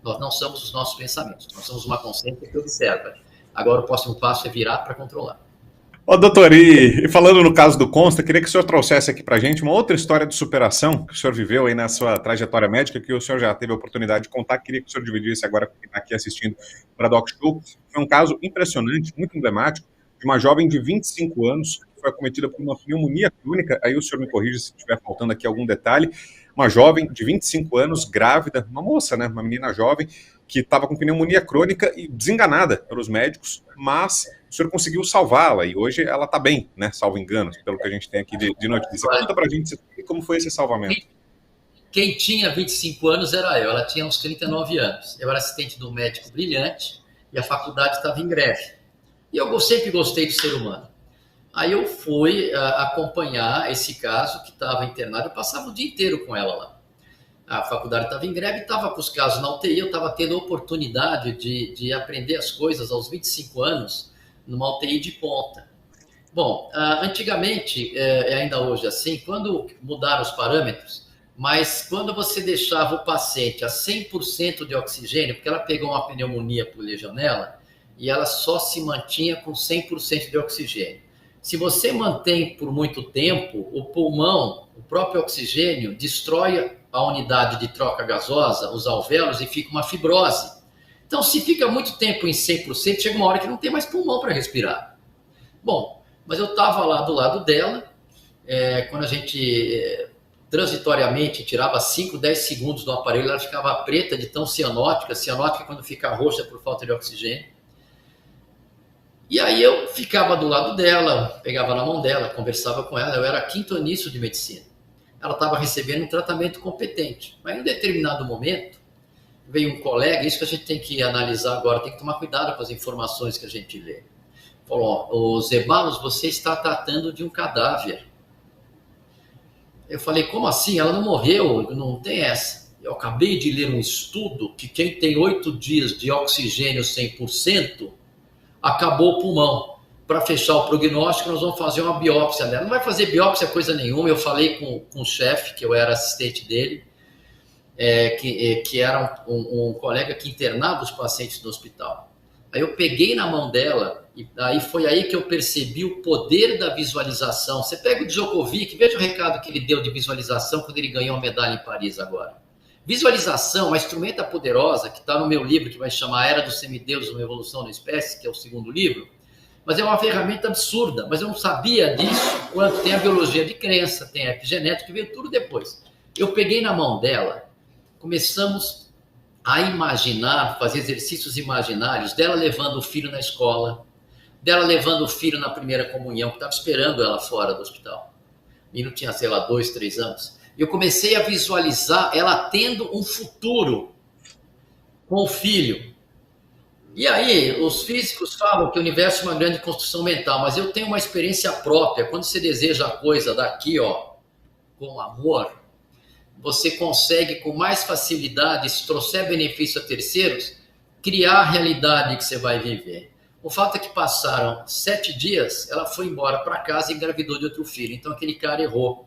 Nós não somos os nossos pensamentos, nós somos uma consciência que observa. Agora o próximo passo é virar para controlar. Ô, doutor, e falando no caso do Consta, queria que o senhor trouxesse aqui pra gente uma outra história de superação que o senhor viveu aí na sua trajetória médica, que o senhor já teve a oportunidade de contar. Queria que o senhor dividisse agora com quem está aqui assistindo para Doc Show. Foi um caso impressionante, muito emblemático, de uma jovem de 25 anos que foi acometida por uma pneumonia crônica. Aí o senhor me corrige se estiver faltando aqui algum detalhe. Uma jovem de 25 anos, grávida, uma moça, né, uma menina jovem, que estava com pneumonia crônica e desenganada pelos médicos, mas o senhor conseguiu salvá-la e hoje ela está bem, né? Salvo engano, pelo que a gente tem aqui de notícia. Conta pra gente como foi esse salvamento. Quem tinha 25 anos era eu, ela tinha uns 39 anos. Eu era assistente do médico brilhante e a faculdade estava em greve. E eu sempre gostei do ser humano. Aí eu fui acompanhar esse caso que estava internado, eu passava o dia inteiro com ela lá. A faculdade estava em greve, estava com os casos na UTI, eu estava tendo a oportunidade de aprender as coisas aos 25 anos numa UTI de ponta. Bom, antigamente, ainda hoje assim, quando mudaram os parâmetros, mas quando você deixava o paciente a 100% de oxigênio, porque ela pegou uma pneumonia por legionela e ela só se mantinha com 100% de oxigênio. Se você mantém por muito tempo, o pulmão, o próprio oxigênio, destrói a unidade de troca gasosa, os alvéolos, e fica uma fibrose. Então, se fica muito tempo em 100%, chega uma hora que não tem mais pulmão para respirar. Bom, mas eu estava lá do lado dela, quando a gente transitoriamente tirava 5, 10 segundos do aparelho, ela ficava preta de tão cianótica. Cianótica quando fica roxa por falta de oxigênio. E aí eu ficava do lado dela, pegava na mão dela, conversava com ela. Eu era quinto anício de medicina. Ela estava recebendo um tratamento competente. Mas em um determinado momento, veio um colega, isso que a gente tem que analisar agora, tem que tomar cuidado com as informações que a gente lê. Falou, ó, Zeballos, você está tratando de um cadáver. Eu falei, como assim? Ela não morreu, não tem essa. Eu acabei de ler um estudo que quem tem 8 dias de oxigênio 100%, acabou o pulmão. Para fechar o prognóstico, nós vamos fazer uma biópsia dela. Não vai fazer biópsia coisa nenhuma. Eu falei com o chefe, que eu era assistente dele, que era um colega que internava os pacientes no hospital. Aí eu peguei na mão dela, e aí foi aí que eu percebi o poder da visualização. Você pega o Djokovic, veja o recado que ele deu de visualização quando ele ganhou a medalha em Paris agora. Visualização, uma instrumenta poderosa, que está no meu livro, que vai chamar Era dos Semideuses, uma Evolução da Espécie, que é o segundo livro, mas é uma ferramenta absurda. Mas eu não sabia disso quando tem a biologia de crença, tem a epigenética, que veio tudo depois. Eu peguei na mão dela, começamos a imaginar, fazer exercícios imaginários dela levando o filho na escola, dela levando o filho na primeira comunhão, que estava esperando ela fora do hospital. O menino tinha, sei lá, 2, 3 anos. Eu comecei a visualizar ela tendo um futuro com o filho. E aí, os físicos falam que o universo é uma grande construção mental, mas eu tenho uma experiência própria. Quando você deseja a coisa daqui, ó, com amor, você consegue com mais facilidade, se trouxer benefício a terceiros, criar a realidade que você vai viver. O fato é que passaram 7 dias, ela foi embora para casa e engravidou de outro filho. Então aquele cara errou.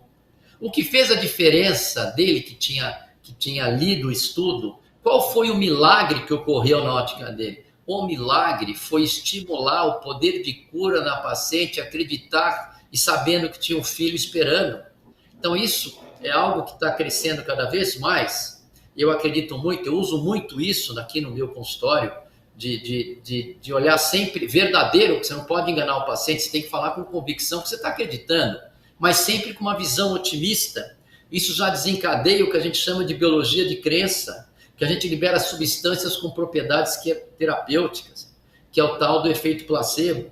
O que fez a diferença dele, que tinha lido o estudo, qual foi o milagre que ocorreu na ótica dele? O milagre foi estimular o poder de cura na paciente, acreditar e sabendo que tinha um filho esperando. Então isso é algo que está crescendo cada vez mais. Eu acredito muito, eu uso muito isso aqui no meu consultório, de olhar sempre verdadeiro, que você não pode enganar o paciente, você tem que falar com convicção que você está acreditando, mas sempre com uma visão otimista. Isso já desencadeia o que a gente chama de biologia de crença, que a gente libera substâncias com propriedades terapêuticas, que é o tal do efeito placebo.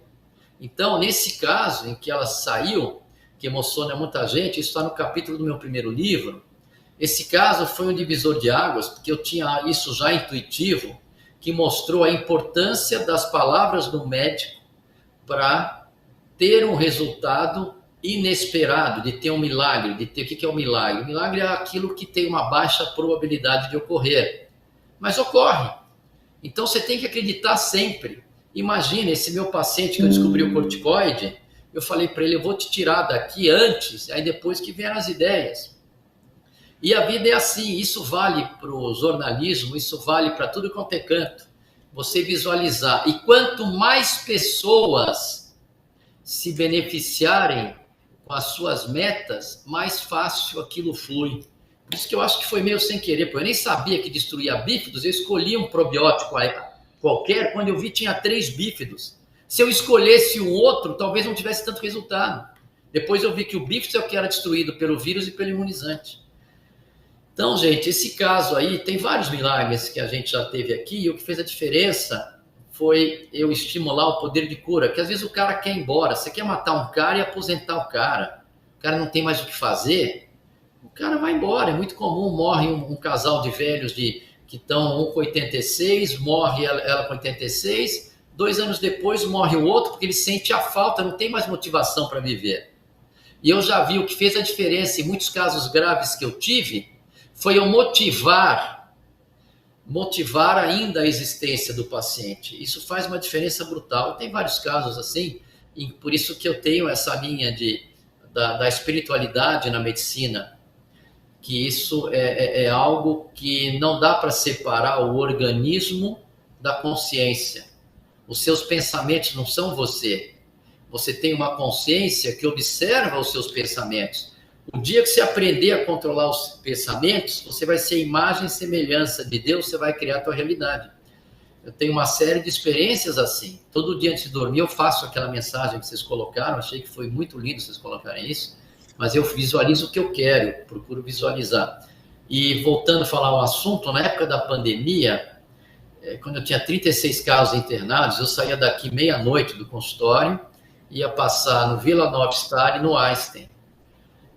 Então, nesse caso em que ela saiu, que emociona muita gente, isso está no capítulo do meu primeiro livro, esse caso foi um divisor de águas, porque eu tinha isso já intuitivo, que mostrou a importância das palavras do médico para ter um resultado inesperado, de ter um milagre, de ter... O que é o milagre? O milagre é aquilo que tem uma baixa probabilidade de ocorrer, mas ocorre. Então você tem que acreditar sempre. Imagina, esse meu paciente que eu descobri o corticoide, eu falei para ele, eu vou te tirar daqui antes, aí depois que vieram as ideias. E a vida é assim, isso vale para o jornalismo, isso vale para tudo quanto é canto. Você visualizar. E quanto mais pessoas se beneficiarem com as suas metas, mais fácil aquilo flui. Por isso que eu acho que foi meio sem querer, porque eu nem sabia que destruía bífidos, eu escolhi um probiótico qualquer, quando eu vi tinha 3 bífidos. Se eu escolhesse um outro, talvez não tivesse tanto resultado. Depois eu vi que o bífido é o que era destruído pelo vírus e pelo imunizante. Então, gente, esse caso aí, tem vários milagres que a gente já teve aqui, e o que fez a diferença foi eu estimular o poder de cura, que às vezes o cara quer ir embora, você quer matar um cara e aposentar o cara não tem mais o que fazer, o cara vai embora. É muito comum, morre um casal de velhos que estão um com 86, morre ela com 86, 2 anos depois morre o outro, porque ele sente a falta, não tem mais motivação para viver. E eu já vi o que fez a diferença em muitos casos graves que eu tive, foi eu motivar ainda a existência do paciente. Isso faz uma diferença brutal. Tem vários casos assim, e por isso que eu tenho essa linha da espiritualidade na medicina, que isso é algo que não dá para separar o organismo da consciência. Os seus pensamentos não são você. Você tem uma consciência que observa os seus pensamentos. O dia que você aprender a controlar os pensamentos, você vai ser imagem e semelhança de Deus, você vai criar a tua realidade. Eu tenho uma série de experiências assim. Todo dia antes de dormir eu faço aquela mensagem que vocês colocaram, achei que foi muito lindo vocês colocarem isso, mas eu visualizo o que eu quero, eu procuro visualizar. E voltando a falar o assunto, na época da pandemia, quando eu tinha 36 casos internados, eu saía daqui meia-noite do consultório, ia passar no Vila Nova Star e no Einstein.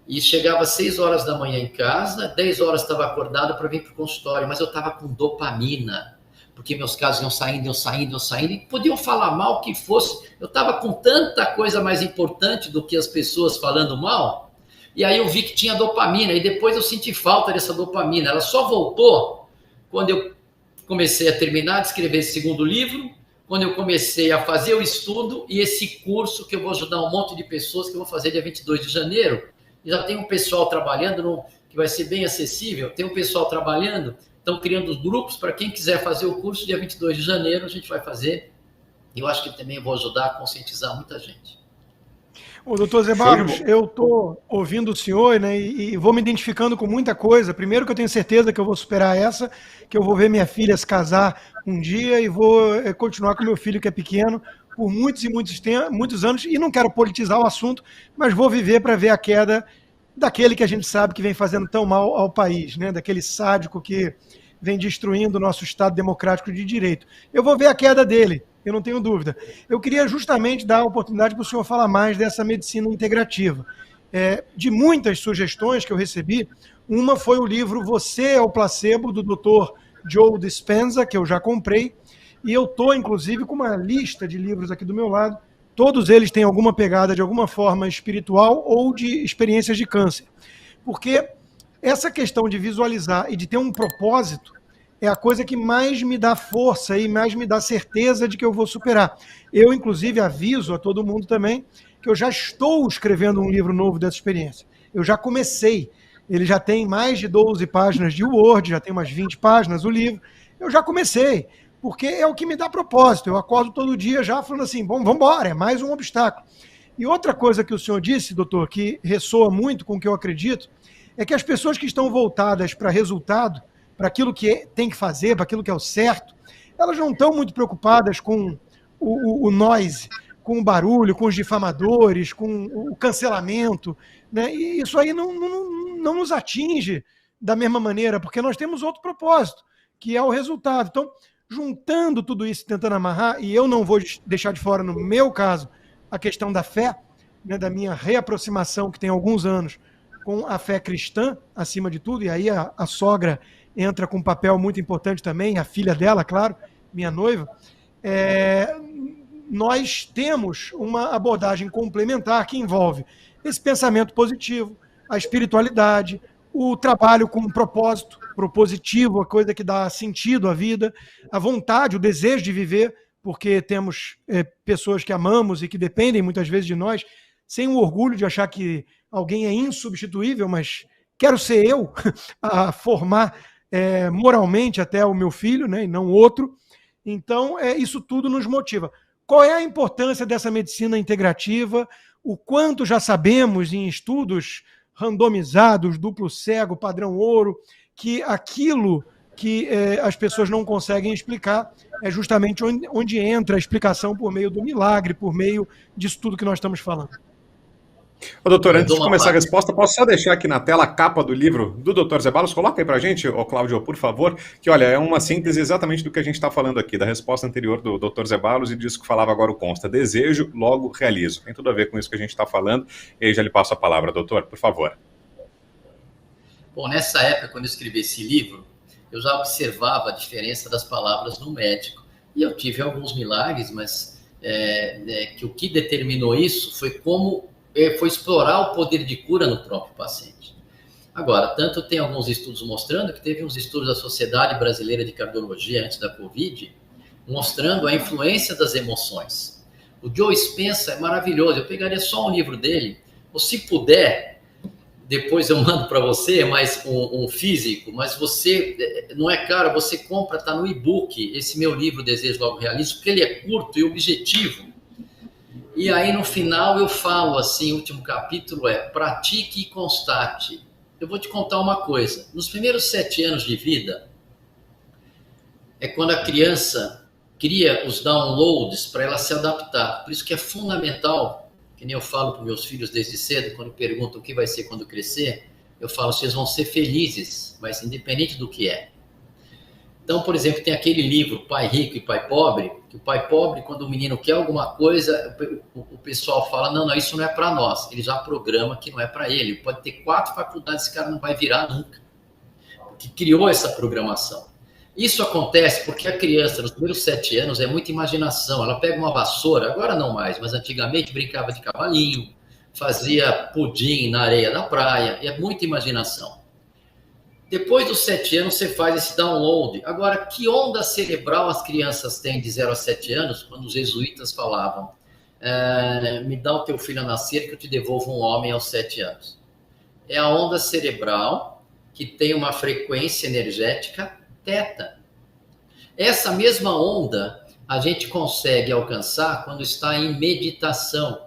E chegava às 6 horas da manhã em casa, 10 horas estava acordado para vir para o consultório, mas eu estava com dopamina, porque meus casos iam saindo, e podiam falar mal que fosse. Eu estava com tanta coisa mais importante do que as pessoas falando mal, e aí eu vi que tinha dopamina, e depois eu senti falta dessa dopamina. Ela só voltou quando eu comecei a terminar de escrever esse segundo livro, quando eu comecei a fazer o estudo e esse curso que eu vou ajudar um monte de pessoas, que eu vou fazer dia 22 de janeiro, e já tem um pessoal trabalhando, que vai ser bem acessível, tem um pessoal trabalhando, estão criando grupos para quem quiser fazer o curso, dia 22 de janeiro a gente vai fazer, e eu acho que também vou ajudar a conscientizar muita gente. Ô, doutor Zé Barros, eu estou ouvindo o senhor, né, e vou me identificando com muita coisa. Primeiro que eu tenho certeza que eu vou superar essa, que eu vou ver minha filha se casar um dia e vou continuar com meu filho que é pequeno por muitos anos, e não quero politizar o assunto, mas vou viver para ver a queda daquele que a gente sabe que vem fazendo tão mal ao país, né, daquele sádico que vem destruindo o nosso Estado democrático de direito. Eu vou ver a queda dele, eu não tenho dúvida. Eu queria justamente dar a oportunidade para o senhor falar mais dessa medicina integrativa. De muitas sugestões que eu recebi, uma foi o livro Você é o Placebo, do Dr. Joe Dispenza, que eu já comprei, e eu estou, inclusive, com uma lista de livros aqui do meu lado. Todos eles têm alguma pegada, de alguma forma, espiritual ou de experiências de câncer. Porque essa questão de visualizar e de ter um propósito é a coisa que mais me dá força e mais me dá certeza de que eu vou superar. Eu, inclusive, aviso a todo mundo também que eu já estou escrevendo um livro novo dessa experiência. Eu já comecei. Ele já tem mais de 12 páginas de Word, já tem umas 20 páginas o livro. Eu já comecei, porque é o que me dá propósito. Eu acordo todo dia já falando assim, bom, vamos embora, é mais um obstáculo. E outra coisa que o senhor disse, doutor, que ressoa muito com o que eu acredito, é que as pessoas que estão voltadas para resultado, para aquilo que tem que fazer, para aquilo que é o certo, elas não estão muito preocupadas com o noise, com o barulho, com os difamadores, com o cancelamento, né? E isso aí não nos atinge da mesma maneira, porque nós temos outro propósito, que é o resultado. Então, juntando tudo isso, tentando amarrar, e eu não vou deixar de fora, no meu caso, a questão da fé, né, da minha reaproximação, que tem alguns anos, com a fé cristã, acima de tudo, e aí a sogra entra com um papel muito importante também, a filha dela, claro, minha noiva. Nós temos uma abordagem complementar que envolve esse pensamento positivo, a espiritualidade, o trabalho com um propósito propositivo, a coisa que dá sentido à vida, a vontade, o desejo de viver, porque temos pessoas que amamos e que dependem muitas vezes de nós, sem o orgulho de achar que alguém é insubstituível, mas quero ser eu a formar moralmente até o meu filho, né, e não outro. Então, isso tudo nos motiva. Qual é a importância dessa medicina integrativa? O quanto já sabemos em estudos randomizados, duplo cego, padrão ouro, que aquilo que as pessoas não conseguem explicar é justamente onde entra a explicação por meio do milagre, por meio disso tudo que nós estamos falando. Ô, doutor, antes de começar a resposta, posso só deixar aqui na tela a capa do livro do Dr. Zeballos? Coloca aí pra gente, ô Cláudio, por favor, que olha, é uma síntese exatamente do que a gente está falando aqui, da resposta anterior do Dr. Zeballos e disso que falava agora o Consta. Desejo, logo realizo. Tem tudo a ver com isso que a gente está falando, e aí já lhe passo a palavra, doutor, por favor. Bom, nessa época, quando eu escrevi esse livro, eu já observava a diferença das palavras no médico. E eu tive alguns milagres, mas que o que determinou isso foi foi explorar o poder de cura no próprio paciente. Agora, tanto tem alguns estudos mostrando que teve uns estudos da Sociedade Brasileira de Cardiologia antes da Covid, mostrando a influência das emoções. O Joe Spencer é maravilhoso, eu pegaria só um livro dele, ou se puder, depois eu mando para você, mais um físico, mas você, não é caro, você compra, está no e-book, esse meu livro, Desejo Logo Realizo, porque ele é curto e objetivo. E aí no final eu falo assim, o último capítulo é pratique e constate. Eu vou te contar uma coisa, nos primeiros 7 anos de vida, é quando a criança cria os downloads para ela se adaptar. Por isso que é fundamental, que nem eu falo para meus filhos desde cedo, quando perguntam o que vai ser quando crescer, eu falo, vocês vão ser felizes, mas independente do que é. Então, por exemplo, tem aquele livro, Pai Rico e Pai Pobre, que o pai pobre, quando o menino quer alguma coisa, o pessoal fala, não, isso não é para nós. Ele já programa que não é para ele. Pode ter 4 faculdades, esse cara não vai virar nunca. Porque criou essa programação. Isso acontece porque a criança, nos primeiros 7 anos, é muita imaginação. Ela pega uma vassoura, agora não mais, mas antigamente brincava de cavalinho, fazia pudim na areia da praia, e é muita imaginação. Depois dos 7 anos, você faz esse download. Agora, que onda cerebral as crianças têm de 0 a 7 anos, quando os jesuítas falavam, me dá o teu filho a nascer que eu te devolvo um homem aos 7 anos. É a onda cerebral que tem uma frequência energética teta. Essa mesma onda a gente consegue alcançar quando está em meditação.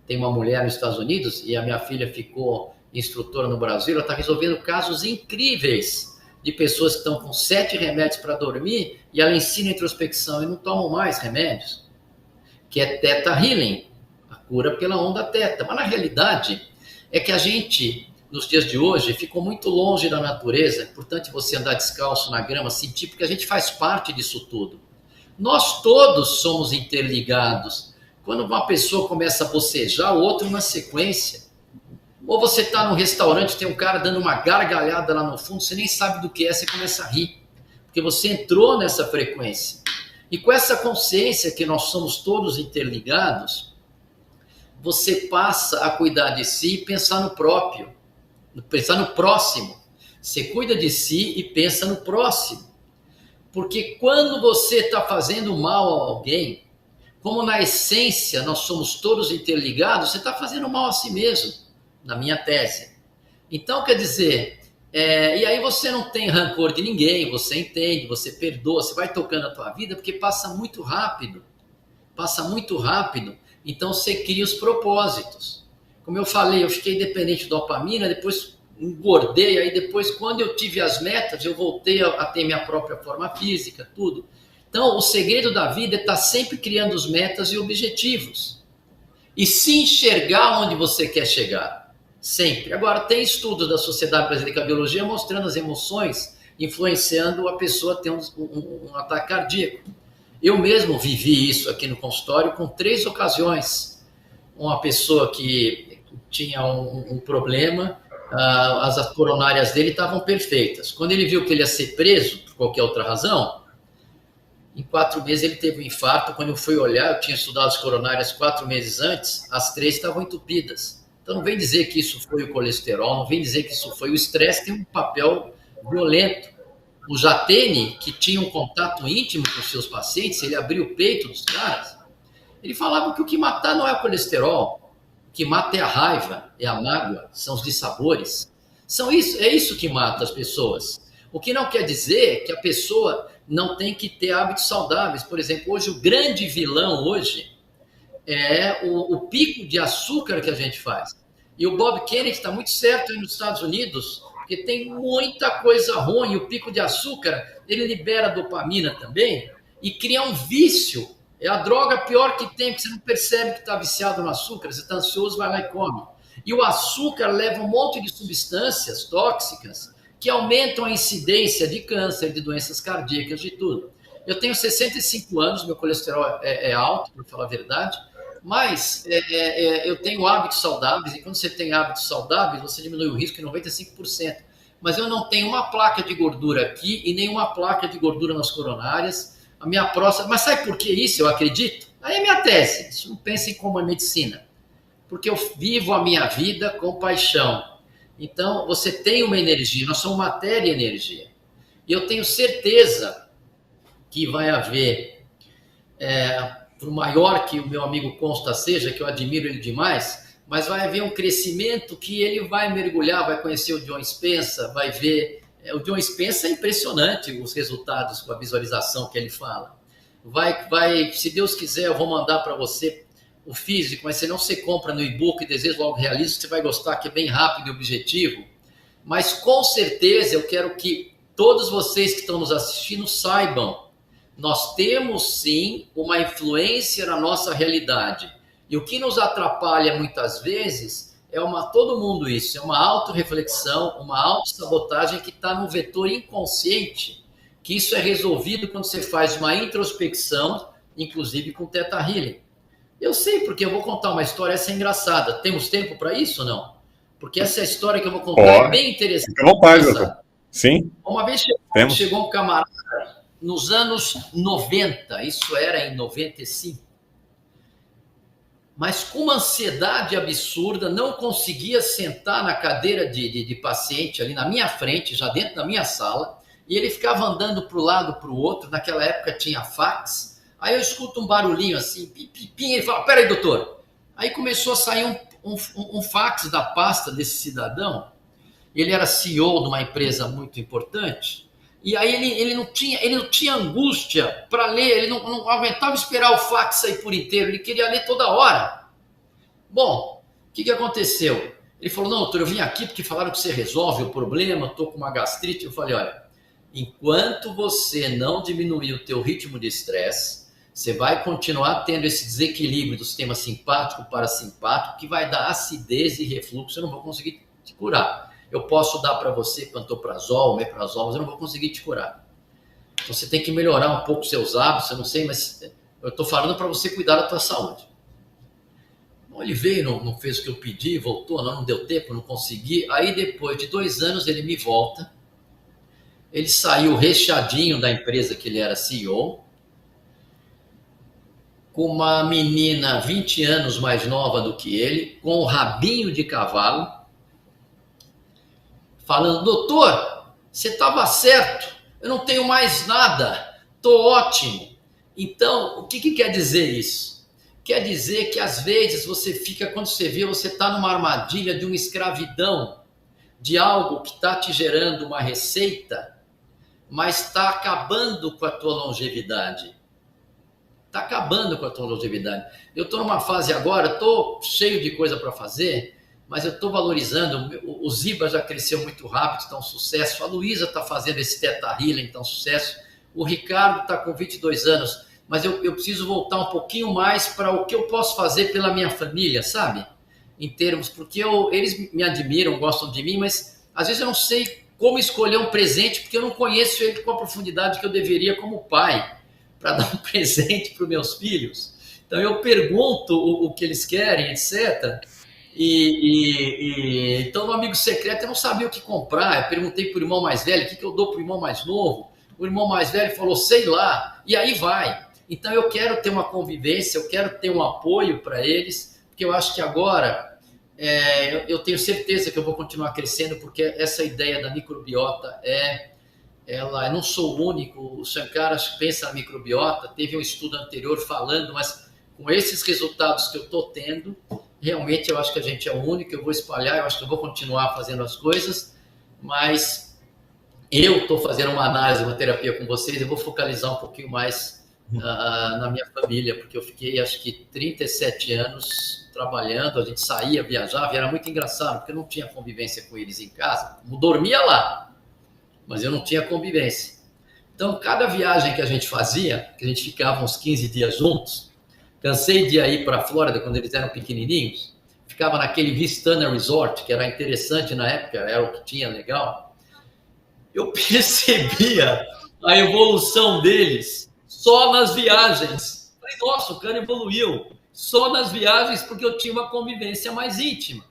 Tem uma mulher nos Estados Unidos, e a minha filha ficou instrutora no Brasil, ela está resolvendo casos incríveis de pessoas que estão com 7 remédios para dormir e ela ensina introspecção e não tomam mais remédios, que é Theta Healing, a cura pela onda teta. Mas na realidade é que a gente, nos dias de hoje, ficou muito longe da natureza, é importante você andar descalço na grama, sentir, porque a gente faz parte disso tudo. Nós todos somos interligados. Quando uma pessoa começa a bocejar, o outro na sequência. Ou você está num restaurante, tem um cara dando uma gargalhada lá no fundo, você nem sabe do que é, você começa a rir. Porque você entrou nessa frequência. E com essa consciência que nós somos todos interligados, você passa a cuidar de si e pensar no próprio. Pensar no próximo. Você cuida de si e pensa no próximo. Porque quando você está fazendo mal a alguém, como na essência nós somos todos interligados, você está fazendo mal a si mesmo. Na minha tese. Então, quer dizer, e aí você não tem rancor de ninguém, você entende, você perdoa, você vai tocando a tua vida, porque passa muito rápido, então você cria os propósitos. Como eu falei, eu fiquei dependente de dopamina, depois engordei, aí depois, quando eu tive as metas, eu voltei a ter minha própria forma física, tudo. Então, o segredo da vida é estar sempre criando as metas e objetivos. E se enxergar onde você quer chegar. Sempre. Agora, tem estudos da Sociedade Brasileira de Cardiologia mostrando as emoções influenciando a pessoa a ter um ataque cardíaco. Eu mesmo vivi isso aqui no consultório com 3 ocasiões. Uma pessoa que tinha um problema, as coronárias dele estavam perfeitas. Quando ele viu que ele ia ser preso, por qualquer outra razão, em 4 meses ele teve um infarto. Quando eu fui olhar, eu tinha estudado as coronárias 4 meses antes, as 3 estavam entupidas. Então não vem dizer que isso foi o colesterol, não vem dizer que isso foi o estresse, tem um papel violento. O Jatene, que tinha um contato íntimo com os seus pacientes, ele abriu o peito dos caras, ele falava que o que matar não é o colesterol, o que mata é a raiva, é a mágoa, são os dissabores, É isso que mata as pessoas. O que não quer dizer que a pessoa não tem que ter hábitos saudáveis. Por exemplo, hoje o grande vilão hoje é o pico de açúcar que a gente faz. E o Bob Kennedy está muito certo aí nos Estados Unidos, porque tem muita coisa ruim. O pico de açúcar, ele libera dopamina também e cria um vício. É a droga pior que tem, porque você não percebe que está viciado no açúcar, você está ansioso, vai lá e come. E o açúcar leva um monte de substâncias tóxicas que aumentam a incidência de câncer, de doenças cardíacas, de tudo. Eu tenho 65 anos, meu colesterol é alto, para falar a verdade, mas eu tenho hábitos saudáveis, e quando você tem hábitos saudáveis, você diminui o risco em 95%. Mas eu não tenho uma placa de gordura aqui e nenhuma placa de gordura nas coronárias. A minha próstata... Mas sabe por que isso? Eu acredito? Aí é minha tese. Isso não pensem como é medicina. Porque eu vivo a minha vida com paixão. Então, você tem uma energia. Nós somos matéria e energia. E eu tenho certeza que vai haver... por maior que o meu amigo Consta seja, que eu admiro ele demais, mas vai haver um crescimento que ele vai mergulhar, vai conhecer o John Spencer, vai ver... O John Spencer é impressionante os resultados com a visualização que ele fala. Se Deus quiser, eu vou mandar para você o físico, mas se não você compra no e-book e Desejo Logo Realizo, você vai gostar, que é bem rápido e objetivo. Mas com certeza eu quero que todos vocês que estão nos assistindo saibam, nós temos sim uma influência na nossa realidade. E o que nos atrapalha muitas vezes todo mundo isso, é uma autorreflexão, uma autossabotagem que está no vetor inconsciente, que isso é resolvido quando você faz uma introspecção, inclusive com Theta Healing. Eu sei, porque eu vou contar uma história, essa é engraçada. Temos tempo para isso ou não? Porque essa história que eu vou contar é bem interessante. Fica à vontade, doutor. Sim. Uma vez chegou um camarada nos anos 90, isso era em 95, mas com uma ansiedade absurda, não conseguia sentar na cadeira de paciente ali na minha frente, já dentro da minha sala, e ele ficava andando para o lado, para o outro. Naquela época tinha fax, aí eu escuto um barulhinho assim, pim, pim, pim, ele fala, peraí, doutor. Aí começou a sair um fax da pasta desse cidadão. Ele era CEO de uma empresa muito importante, e aí ele não tinha angústia para ler, ele não aguentava esperar o fax sair por inteiro, ele queria ler toda hora. Bom, o que aconteceu? Ele falou, não, doutor, eu vim aqui porque falaram que você resolve o problema, estou com uma gastrite. Eu falei, olha, enquanto você não diminuir o teu ritmo de estresse, você vai continuar tendo esse desequilíbrio do sistema simpático, parasimpático, que vai dar acidez e refluxo, eu não vou conseguir te curar. Eu posso dar para você pantoprazol, omeprazol, mas eu não vou conseguir te curar. Então você tem que melhorar um pouco os seus hábitos, eu não sei, mas eu estou falando para você cuidar da tua saúde. Bom, ele veio, não fez o que eu pedi, voltou, não deu tempo, não consegui. Aí depois de 2 anos ele me volta, ele saiu recheadinho da empresa que ele era CEO, com uma menina 20 anos mais nova do que ele, com um rabinho de cavalo, falando, doutor, você estava certo, eu não tenho mais nada, estou ótimo. Então, o que quer dizer isso? Quer dizer que às vezes você fica, quando você vê, você está numa armadilha de uma escravidão, de algo que está te gerando uma receita, mas está acabando com a tua longevidade. Está acabando com a tua longevidade. Eu estou numa fase agora, estou cheio de coisa para fazer, mas eu estou valorizando. O Ziba já cresceu muito rápido, está um sucesso. A Luísa está fazendo esse Theta Healing, está um sucesso. O Ricardo está com 22 anos, mas eu preciso voltar um pouquinho mais para o que eu posso fazer pela minha família, sabe? Em termos, porque eles me admiram, gostam de mim, mas às vezes eu não sei como escolher um presente, porque eu não conheço ele com a profundidade que eu deveria como pai, para dar um presente para os meus filhos. Então eu pergunto o que eles querem, etc., então, no amigo secreto, eu não sabia o que comprar. Eu perguntei para o irmão mais velho, o que eu dou para o irmão mais novo? O irmão mais velho falou, sei lá, e aí vai. Então, eu quero ter uma convivência, eu quero ter um apoio para eles, porque eu acho que agora, eu tenho certeza que eu vou continuar crescendo, porque essa ideia da microbiota eu não sou o único. O Shankara pensa na microbiota, teve um estudo anterior falando, mas com esses resultados que eu estou tendo, realmente eu acho que a gente é o único, eu vou espalhar, eu acho que eu vou continuar fazendo as coisas, mas eu estou fazendo uma análise, uma terapia com vocês, eu vou focalizar um pouquinho mais na minha família, porque eu fiquei, acho que, 37 anos trabalhando, a gente saía, viajava, e era muito engraçado, porque eu não tinha convivência com eles em casa, eu dormia lá, mas eu não tinha convivência. Então, cada viagem que a gente fazia, que a gente ficava uns 15 dias juntos, cansei de ir para a Flórida quando eles eram pequenininhos, ficava naquele Vistana Resort, que era interessante na época, era o que tinha legal. Eu percebia a evolução deles só nas viagens. Falei, nossa, o cara evoluiu só nas viagens porque eu tinha uma convivência mais íntima.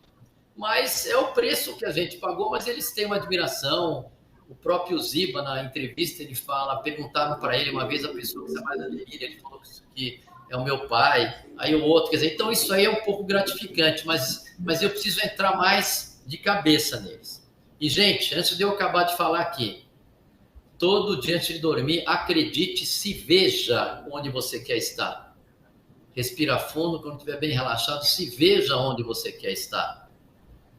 Mas é o preço que a gente pagou, mas eles têm uma admiração. O próprio Ziba, na entrevista, ele fala, perguntaram para ele uma vez a pessoa que você mais admira, ele falou que é o meu pai, aí o outro, quer dizer, então isso aí é um pouco gratificante, mas eu preciso entrar mais de cabeça neles. E, gente, antes de eu acabar de falar aqui, todo dia antes de dormir, acredite, se veja onde você quer estar. Respira fundo, quando estiver bem relaxado, se veja onde você quer estar.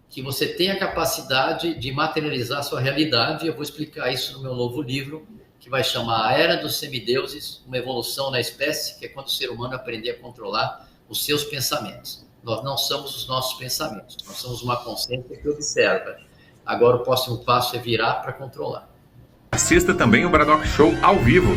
Que você tenha a capacidade de materializar a sua realidade, e eu vou explicar isso no meu novo livro, que vai chamar A Era dos Semideuses, uma evolução na espécie, que é quando o ser humano aprender a controlar os seus pensamentos. Nós não somos os nossos pensamentos, nós somos uma consciência que observa. Agora o próximo passo é virar para controlar. Assista também o Bradock Show ao vivo.